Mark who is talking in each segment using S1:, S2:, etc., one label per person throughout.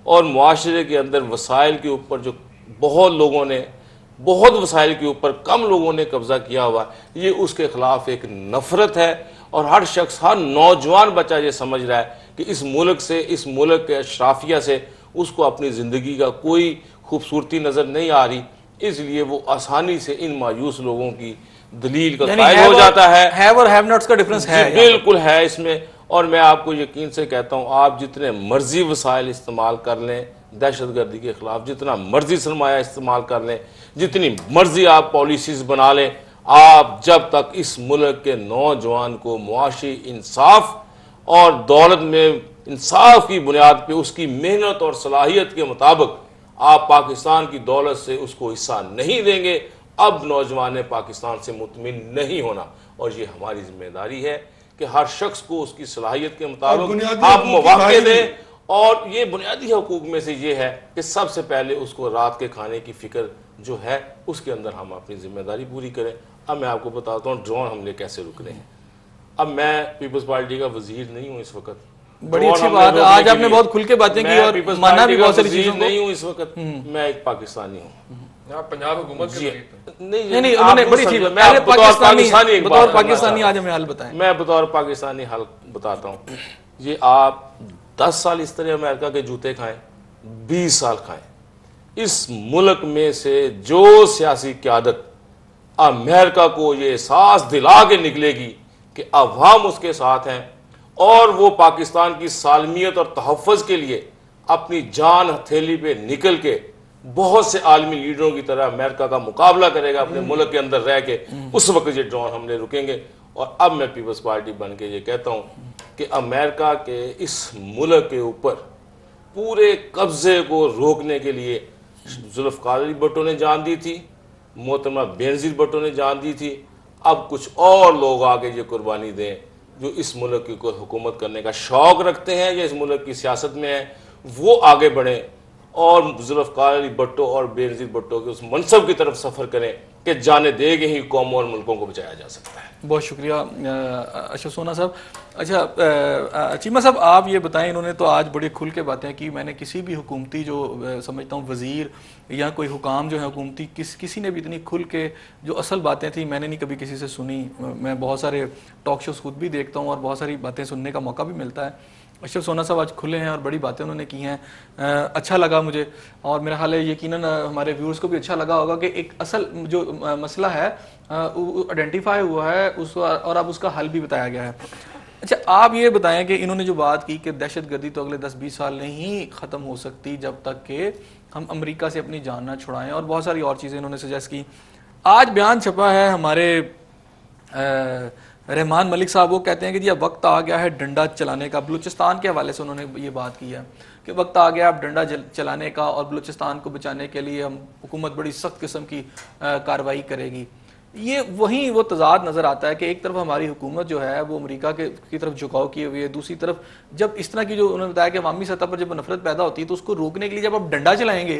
S1: और मुआशरे के अंदर वसाइल के ऊपर जो बहुत लोगों ने, बहुत वसाइल के ऊपर कम लोगों ने कब्जा किया हुआ, ये उसके खिलाफ एक नफरत है। और हर शख्स, हर नौजवान बच्चा ये समझ रहा है कि इस मुल्क से, इस मुल्क के अशराफिया से उसको अपनी ज़िंदगी का कोई खूबसूरती नज़र नहीं आ रही, इसलिए वो आसानी से इन मायूस लोगों की दलील का कायल हो जाता है।
S2: हैव और हैव नॉट्स का डिफरेंस है,
S1: बिल्कुल है इसमें। और मैं आपको यकीन से कहता हूँ, आप जितने मर्जी वसाइल इस्तेमाल कर लें दहशतगर्दी के खिलाफ, जितना मर्जी सरमाया इस्तेमाल कर लें, जितनी मर्जी आप पॉलिसीज़ बना लें, आप जब तक इस मुल्क के नौजवान को मुआशी इंसाफ और दौलत में इंसाफ की बुनियाद पे उसकी मेहनत और सलाहियत के मुताबिक आप पाकिस्तान की दौलत से उसको हिस्सा नहीं देंगे, अब नौजवान पाकिस्तान से मुतमिन नहीं होना। और ये हमारी जिम्मेदारी है कि हर शख्स को उसकी सलाहियत के मुताबिक आप मौके दें। और ये बुनियादी हकूक में से ये है कि सबसे पहले उसको रात के खाने की फिक्र जो है उसके अंदर हम अपनी जिम्मेदारी पूरी करें। अब मैं आपको बताता हूँ ड्रोन हमले कैसे रुक रहे हैं। अब मैं पीपल्स पार्टी का वजीर नहीं हूँ इस वक्त,
S2: बड़ी अच्छी बात है, आज आपने बहुत खुल के बातें की और माना भी बहुत सारी चीजों को।
S1: नहीं हूँ इस वक्त, मैं एक पाकिस्तानी हूँ।
S3: पंजाब हुकूमत
S2: नहीं, उन्होंने बड़ी अच्छी बात, मैं बतौर पाकिस्तानी आज हमें हल बताएं।
S1: मैं बतौर पाकिस्तानी हल बताता हूँ। ये आप 10 साल इस तरह अमेरिका के जूते खाएं, 20 साल खाएं, इस मुल्क में से जो सियासी क़यादत अमेरिका को ये एहसास दिला के निकलेगी कि अवाम उसके साथ हैं और वो पाकिस्तान की सालमियत और तहफ़्फ़ुज़ के लिए अपनी जान हथेली पे निकल के बहुत से आलमी लीडरों की तरह अमेरिका का मुकाबला करेगा अपने मुल्क के अंदर रह के, उस वक्त ये ड्रोन हमले रुकेंगे। और अब मैं पीपल्स पार्टी बन के ये कहता हूँ कि अमेरिका के इस मुल्क के ऊपर पूरे कब्जे को रोकने के लिए जुल्फ़िकार अली भुट्टो ने जान दी थी, मोहतरमा बेनज़ीर भुट्टो ने जान दी थी। अब कुछ और लोग आगे ये कुर्बानी दें जो इस मुल्क की कोई हुकूमत करने का शौक़ रखते हैं या इस मुल्क की सियासत में है, वो आगे बढ़ें और जुल्फ़िकार अली भुट्टो और बेनज़ीर भुट्टो के उस मनसब की तरफ सफ़र करें कि जाने देंगे ही कौमों और मुल्कों को बचाया जा सकता है।
S2: बहुत शुक्रिया अशरफ सोना साहब। अच्छा चीमा साहब, आप ये बताएं, इन्होंने तो आज बड़ी खुल के बातें की। मैंने किसी भी हुकूमती जो समझता हूँ वज़ीर या कोई हुकाम जो है हुकूमती, किसी ने भी इतनी खुल के जो असल बातें थी मैंने नहीं कभी किसी से सुनी। मैं बहुत सारे टॉक शोज़ खुद भी देखता हूँ और बहुत सारी बातें सुनने का मौका भी मिलता है। अशरफ सोना साहब आज खुले हैं और बड़ी बातें उन्होंने की हैं, अच्छा लगा मुझे। और मेरा ख्याल है यकीनन हमारे व्यूअर्स को भी अच्छा लगा होगा कि एक असल जो मसला है आइडेंटिफाई हुआ है उस और अब उसका हल भी बताया गया है। अच्छा, आप ये बताएं कि इन्होंने जो बात की कि दहशतगर्दी तो अगले 10-20 साल नहीं ख़त्म हो सकती जब तक कि हम अमेरिका से अपनी जान ना छुड़ाएं, और बहुत सारी और चीज़ें इन्होंने सजेस्ट की। आज बयान छपा है हमारे रहमान मलिक साहब, वो कहते हैं कि जी अब वक्त आ गया है डंडा चलाने का। बलूचिस्तान के हवाले से उन्होंने ये बात की है कि वक्त आ गया अब डंडा चलाने का और बलूचिस्तान को बचाने के लिए हम हुकूमत बड़ी सख्त किस्म की कार्रवाई करेगी। ये वहीं वो तजाद नज़र आता है कि एक तरफ हमारी हुकूमत जो है वो अमेरिका की तरफ झुकाव किए हुई है, दूसरी तरफ जब इस तरह की जो उन्होंने बताया कि अवामी सतह पर जब नफरत पैदा होती है तो उसको रोकने के लिए जब आप डंडा चलाएंगे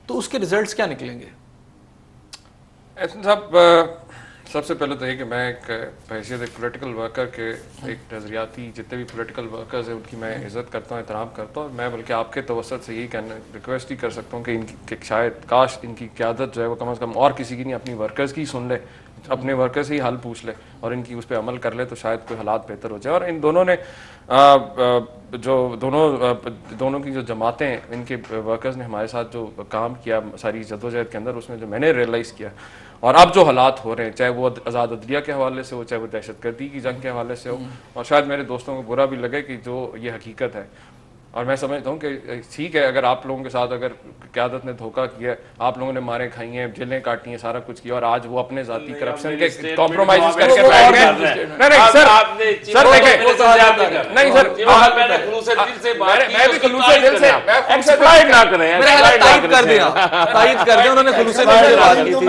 S2: तो उसके रिजल्ट्स क्या निकलेंगे?
S3: साहब, सबसे पहले तो ये कि मैं एक हैसियत एक पोलिटिकल वर्कर के एक नज़रियाती जितने भी पोलिटिकल वर्कर्स हैं उनकी मैं इज़्ज़त करता हूँ, एहतराम करता हूँ। मैं बल्कि आपके तवसत से यही कहना रिक्वेस्ट ही कर सकता हूँ कि इनकी शायद काश इनकी क़यादत जो है वो कम से कम और किसी की नहीं अपनी वर्कर्स की सुन ले, अपने वर्कर्स से ही हाल पूछ ले और इनकी उस पर अमल कर ले, तो शायद कोई हालात बेहतर हो जाए। और इन दोनों ने जो दोनों की जो जमातें हैं, इनके वर्कर्स ने हमारे साथ जो काम किया सारी जद्दोजहद के अंदर, उसमें जो मैंने रियलाइज़ किया और अब जो हालात हो रहे हैं, चाहे वो आज़ाद अदलिया के हवाले से हो, चाहे वो दहशतगर्दी की जंग के हवाले से हो, और शायद मेरे दोस्तों को बुरा भी लगे कि जो ये हकीकत है। और मैं समझता हूँ कि ठीक है, अगर आप लोगों के साथ अगर क़यादत ने धोखा किया, आप लोगों ने मारें खाई हैं, जेलें काटी हैं, सारा कुछ किया, और आज वो अपने ज़ाती करप्शन के कॉम्प्रोमाइज़ करके बैठ गए। नहीं सर, सर देखें, नहीं सर, मैं भी खुलूस दिल से एक्सप्लॉइट ना करें, तायद कर दिया उन्होंने खुलूस दिल से बात की थी,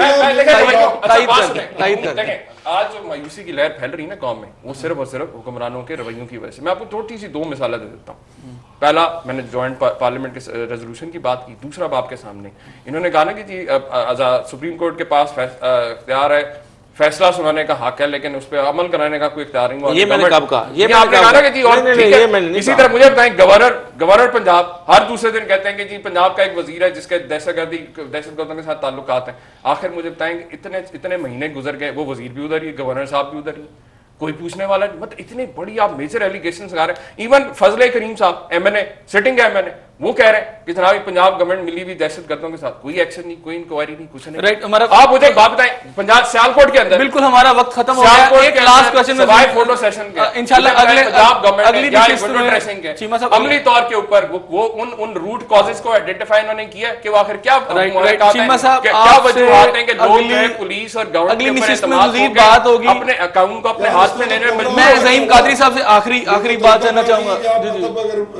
S3: तायद कर दें। आज जो मायूसी की लहर फैल रही है ना कौम में, वो सिर्फ और सिर्फ हुक्मरानों के रवैयों की वजह से। मैं आपको छोटी सी 2 मिसालें दे देता हूँ। पहला, मैंने जॉइंट पार्लियामेंट के रेजोल्यूशन की बात की। दूसरा, बाप के सामने इन्होंने कहा ना कि जी सुप्रीम कोर्ट के पास इख्तियार है फैसला सुनाने का हक है, लेकिन उस पर अमल कराने का कोई इख्तियार नहीं हुआ।
S1: ये मैंने कब कहा? ये
S3: आपने कहा ना कि जी, और
S1: नहीं,
S3: ठीक
S1: ये
S3: है।
S1: मैंने नहीं
S3: इसी
S1: कहा।
S3: तरह मुझे बताएं, गवर्नर पंजाब हर दूसरे दिन कहते हैं कि जी पंजाब का एक वजीर है जिसके दहशतगर्दों के साथ ताल्लुकात हैं। आखिर मुझे बताएं, इतने महीने गुजर गए, वो वजीर भी उधर ही, गवर्नर साहब भी उधर ही, कोई पूछने वाला नहीं। मतलब इतनी बड़ी आप मेजर एलिगेशन लगा रहे हैं। इवन फजले करीम साहब एमएनए, सिटिंग एमएनए, वो कह रहे हैं कि जनाब पंजाब गवर्नमेंट मिली हुई दहशतगर्दों के साथ, कोई एक्शन नहीं, कोई इंक्वायरी नहीं, कुछ नहीं।
S2: राइट, हमारा
S3: आप मुझे एक बात बताएं, पंजाब सियालकोट के अंदर,
S2: बिल्कुल हमारा वक्त खत्म हो गया। एक last question
S3: Sawai photo session के
S2: इंशाल्लाह अगले
S3: पंजाब गवर्नमेंट
S2: अगली
S3: ने
S2: किस्त
S3: विंडो
S2: में
S3: ड्रेसिंग के
S2: चीमा साहब
S3: अमली तौर के ऊपर वो उन रूट कॉजेज को आइडेंटिफाई उन्होंने किया कि वो आखिर क्या
S2: चीमा साहब
S3: क्या वजूहात हैं कि लोग जो है पुलिस और गवर्नमेंट
S2: अगली किस्त में मजीद बात होगी,
S3: अपने अकाउंट को अपने हाथ में लेने में।
S2: मैं ज़हीम कादरी साहब से आखिरी बात करना चाहूंगा।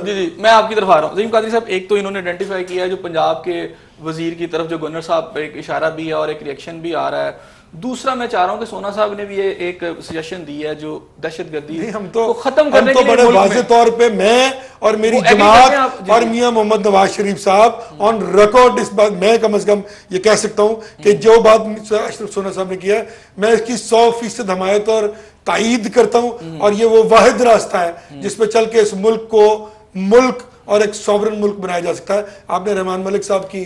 S2: जी मैं आपकी तरफ आ रहा हूँ। ज़हीम कादरी साहब, एक तो इन्होंने आइडेंटिफाई किया है जो पंजाब के वजीर की तरफ जो गवर्नर साहब पे एक इशारा भी है और एक रिएक्शन भी आ रहा है। दूसरा मैं चाह रहा हूँ कि सोना साहब ने भी ये एक सजेशन दी है जो दहशतगर्दी को खत्म करने के लिए
S4: बड़े वाज़ेह तौर पे मैं और मेरी जमात और मियां मोहम्मद नवाज शरीफ साहब ऑन रिकॉर्ड इस बात मैं कम से कम ये कह सकता हूँ कि जो बात अशरफ सोना साहब ने किया मैं इसकी 100% हमायत और तायीद करता हूँ। और ये वो वाहिद रास्ता है जिस पे चल के इस मुल्क को मुल्क और एक सॉवरन मुल्क बनाया जा सकता है। आपने रहमान मलिक साहब की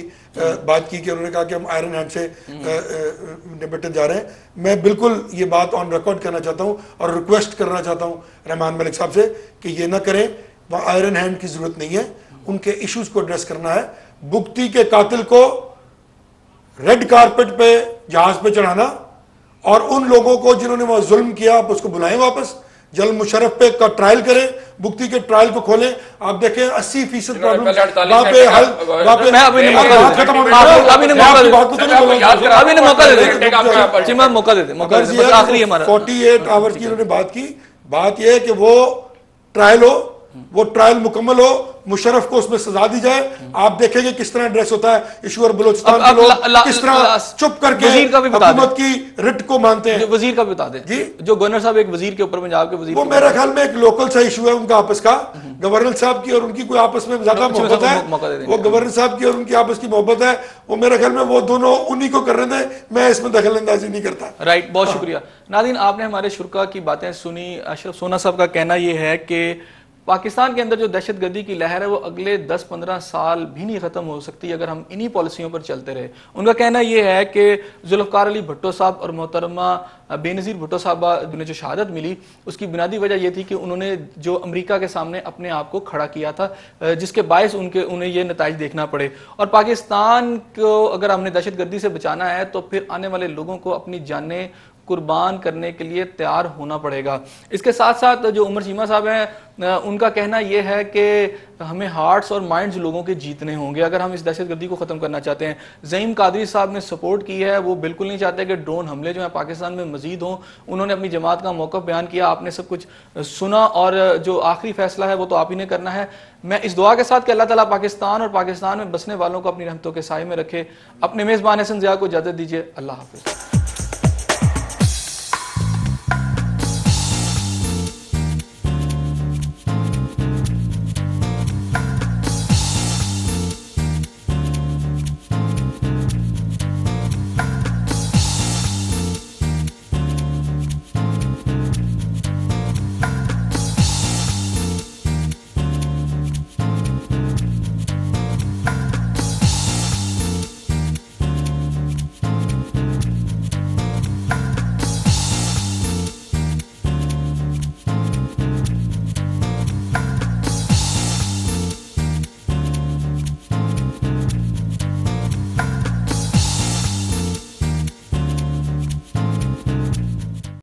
S4: बात की कि उन्होंने कहा कि हम आयरन हैंड से निपटने जा रहे हैं। मैं बिल्कुल ये बात ऑन रिकॉर्ड करना चाहता हूँ और रिक्वेस्ट करना चाहता हूँ रहमान मलिक साहब से कि ये ना करें। वहाँ आयरन हैंड की जरूरत नहीं है, उनके इश्यूज को एड्रेस करना है। बुगती के कातिल को रेड कारपेट पे जहाज पे चढ़ाना और उन लोगों को जिन्होंने वहां जुल्म किया आप उसको बुलाएं वापस, जनरल मुशर्रफ पे का ट्रायल करें, बुगती के ट्रायल को खोलें। आप देखें 80% प्रॉब्लम वहां पे हल
S2: मैं अभी नहीं मौका दे दे आखिरी हमारा
S4: 48 आवर्स की उन्होंने बात की। बात यह है कि वो ट्रायल हो, वो ट्रायल मुकम्मल हो, मुशर्रफ को उसमें सजा दी जाए। आप देखेंगे किस तरह एड्रेस होता है इशू और बलोचिस्तान के लोग किस तरह चुप करके हुकूमत की रिट को मानते हैं।
S2: वजीर का भी बता दें जी, जो गवर्नर साहब एक वजीर के ऊपर पंजाब के वजीर,
S4: वो मेरे ख्याल में एक लोकल सा इशू है उनका आपस का। गवर्नर साहब की और उनकी कोई आपस में ज्यादा मोहब्बत है, वो गवर्नर साहब की और उनकी आपस की मोहब्बत है। वो मेरे ख्याल में वो दोनों उन्हीं को कर रहे थे, मैं इसमें दखल अंदाजी नहीं करता।
S2: राइट, बहुत शुक्रिया नाज़रीन, आपने हमारे शुरका की बातें सुनी। अशरफ सोना साहब का कहना यह है कि पाकिस्तान के अंदर जो दहशतगर्दी की लहर है वो अगले 10-15 साल भी नहीं ख़त्म हो सकती अगर हम इन्हीं पॉलिसियों पर चलते रहे। उनका कहना यह है कि जुल्फ़कार अली भुट्टो साहब और मोहतरमा बेनज़ीर भुट्टो साहबा ने जो शहादत मिली उसकी बुनियादी वजह यह थी कि उन्होंने जो अमेरिका के सामने अपने आप को खड़ा किया था, जिसके बायस उन्हें ये नताइज देखना पड़े। और पाकिस्तान को अगर हमने दहशतगर्दी से बचाना है तो फिर आने वाले लोगों को अपनी जानें कुर्बान करने के लिए तैयार होना पड़ेगा। इसके साथ साथ जो उमर चीमा साहब हैं उनका कहना यह है कि हमें हार्ट्स और माइंड्स लोगों के जीतने होंगे अगर हम इस दहशतगर्दी को ख़त्म करना चाहते हैं। ज़हीम कादरी साहब ने सपोर्ट की है, वो बिल्कुल नहीं चाहते कि ड्रोन हमले जो हैं पाकिस्तान में मजीद हों। उन्होंने अपनी जमात का मौक़िफ़ बयान किया, आपने सब कुछ सुना और जो आखिरी फैसला है वो तो आप ही ने करना है। मैं इस दुआ के साथ कि अल्लाह ताला पाकिस्तान और पाकिस्तान में बसने वालों को अपनी रहमतों के साए में रखे। अपने मेज़बान हसन ज़िया को इजाज़त दीजिए। अल्लाह हाफ़िज़।